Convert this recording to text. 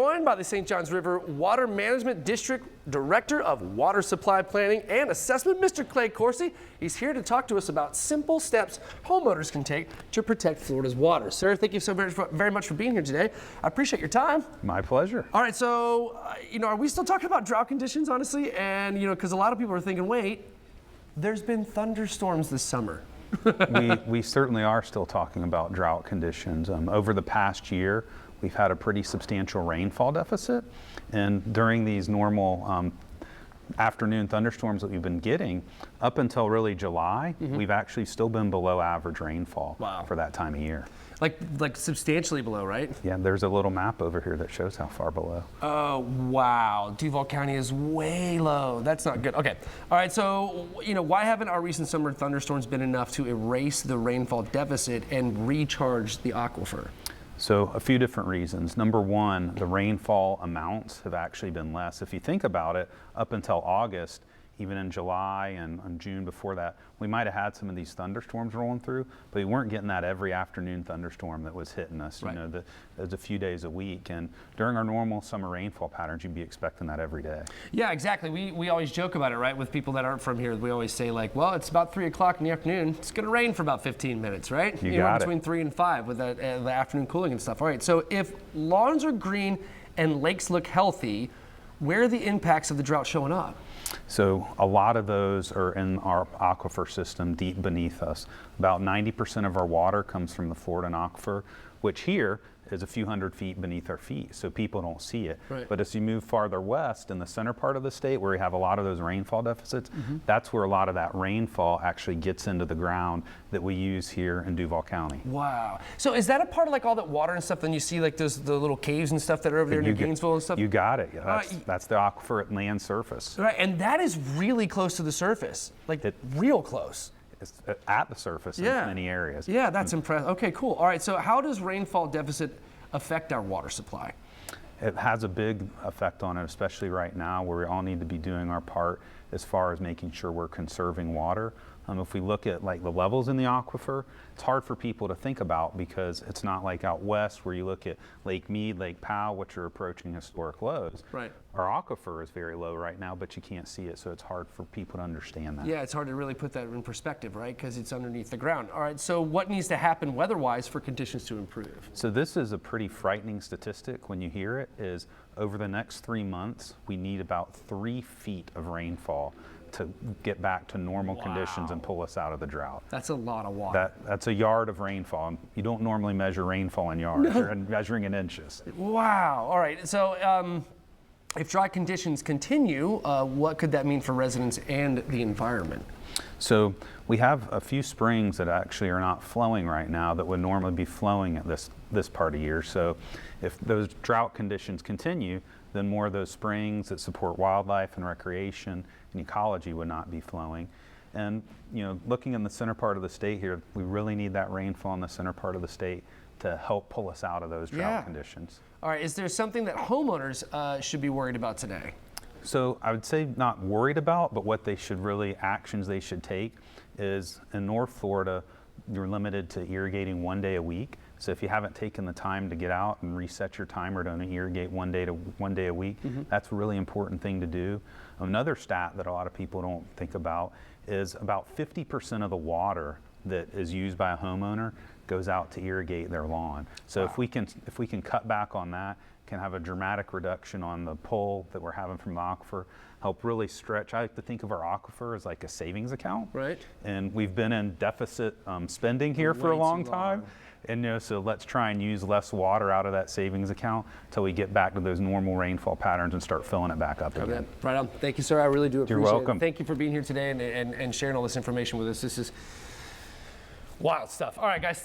Joined by the St. Johns River Water Management District Director of Water Supply Planning and Assessment, Mr. Clay Corsi. He's here to talk to us about simple steps homeowners can take to protect Florida's water. Sir, thank you so very much for being here today. I appreciate your time. My pleasure. All right, so, are we still talking about drought conditions, honestly? And, because a lot of people are thinking, wait, there's been thunderstorms this summer. we certainly are still talking about drought conditions. Over the past year, we've had a pretty substantial rainfall deficit, and during these normal afternoon thunderstorms that we've been getting, up until really July, we've actually still been below average rainfall for that time of year. Like substantially below, right? Yeah, there's a little map over here that shows how far below. Oh, wow. Duval County is way low. That's not good. Okay. All right. So, why haven't our recent summer thunderstorms been enough to erase the rainfall deficit and recharge the aquifer? So a few different reasons. Number one, the rainfall amounts have actually been less. If you think about it, up until August, even in July and June before that, we might have had some of these thunderstorms rolling through, but we weren't getting that every afternoon thunderstorm that was hitting us. Right. There's a few days a week, and during our normal summer rainfall patterns, you'd be expecting that every day. Yeah, exactly. We always joke about it, right? With people that aren't from here, we always say like, well, it's about 3 o'clock in the afternoon. It's going to rain for about 15 minutes, right? You got between 3 and 5 with the afternoon cooling and stuff. All right. So if lawns are green and lakes look healthy, where are the impacts of the drought showing up? So a lot of those are in our aquifer system deep beneath us. About 90% of our water comes from the Florida aquifer, which here is a few hundred feet beneath our feet, so people don't see it. Right. But as you move farther west in the center part of the state where we have a lot of those rainfall deficits, that's where a lot of that rainfall actually gets into the ground that we use here in Duval County. Wow. So is that a part of like all that water and stuff, then you see like the little caves and stuff that are over there near Gainesville and stuff? You got it. That's the aquifer at land surface. Right, and that is really close to the surface, like real close. It's at the surface in many areas. Yeah, that's impressive. Okay, cool. All right, so how does rainfall deficit affect our water supply? It has a big effect on it, especially right now where we all need to be doing our part as far as making sure we're conserving water. If we look at like the levels in the aquifer, it's hard for people to think about because it's not like out west where you look at Lake Mead, Lake Powell, which are approaching historic lows. Right. Our aquifer is very low right now, but you can't see it, so it's hard for people to understand that. Yeah, it's hard to really put that in perspective, right? Because it's underneath the ground. All right, so what needs to happen weather-wise for conditions to improve? So this is a pretty frightening statistic when you hear it, is over the next 3 months, we need about 3 feet of rainfall to get back to normal conditions and pull us out of the drought. That's a lot of water. That's a yard of rainfall. You don't normally measure rainfall in yards. You're measuring in inches. Wow. All right. So if dry conditions continue, what could that mean for residents and the environment? So we have a few springs that actually are not flowing right now that would normally be flowing at this part of year. So if those drought conditions continue, then more of those springs that support wildlife and recreation and ecology would not be flowing. And looking in the center part of the state here, we really need that rainfall in the center part of the state to help pull us out of those drought conditions. All right, is there something that homeowners should be worried about today? So I would say not worried about, but what they should actions they should take is in North Florida, you're limited to irrigating 1 day a week. So if you haven't taken the time to get out and reset your timer to only irrigate 1 day a week, that's a really important thing to do. Another stat that a lot of people don't think about is about 50% of the water that is used by a homeowner goes out to irrigate their lawn. So if we can cut back on that, can have a dramatic reduction on the pull that we're having from the aquifer, help really stretch. I like to think of our aquifer as like a savings account. Right. And we've been in deficit spending here for a long time. And so let's try and use less water out of that savings account until we get back to those normal rainfall patterns and start filling it back up again. Right on. Thank you, sir. I really do appreciate it. You're welcome. Thank you for being here today and sharing all this information with us. This is wild stuff. All right, guys.